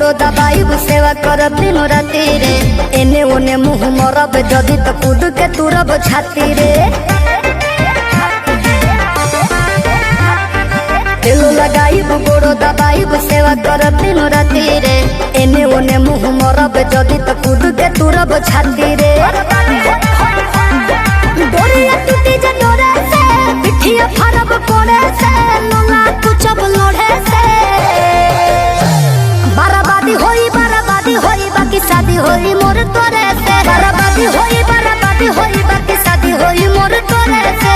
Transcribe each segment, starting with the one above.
गोड़ो दबाइब सेवा करब दिन राति रे। एने ओने मुँह मरब जदि तो कूद के तुरब छाती रे। तेलो लगाइब गोड़ो दबाइब सेवा करब दिन राति रे। एने ओने मुँह मरब जदि तो कूद के तुरब छाती रे। डोरिया टूटी जे डोरे से पिठिया फरब कोड़े से लोला कुचब लोढ़े से। बर्बादी होई बाकी शादी होई मोर तोरे से। बर्बादी होई बाकी शादी होई मोर तोरे से।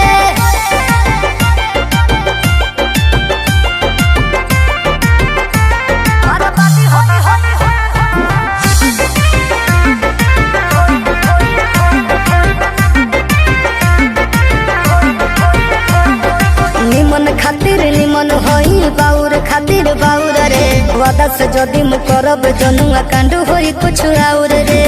निमन खातिर निमन होई बाउर खातिर बाउर रे। वादा से जदि मु करब जनुआ कांड होई कुछ और रे।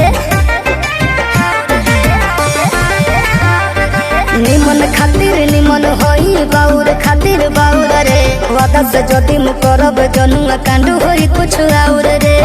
निमन खातिर निमन होई बाउर खातिर बाउर रे। वादा से जदि मु करब जनुआ कांड होई कुछ और रे।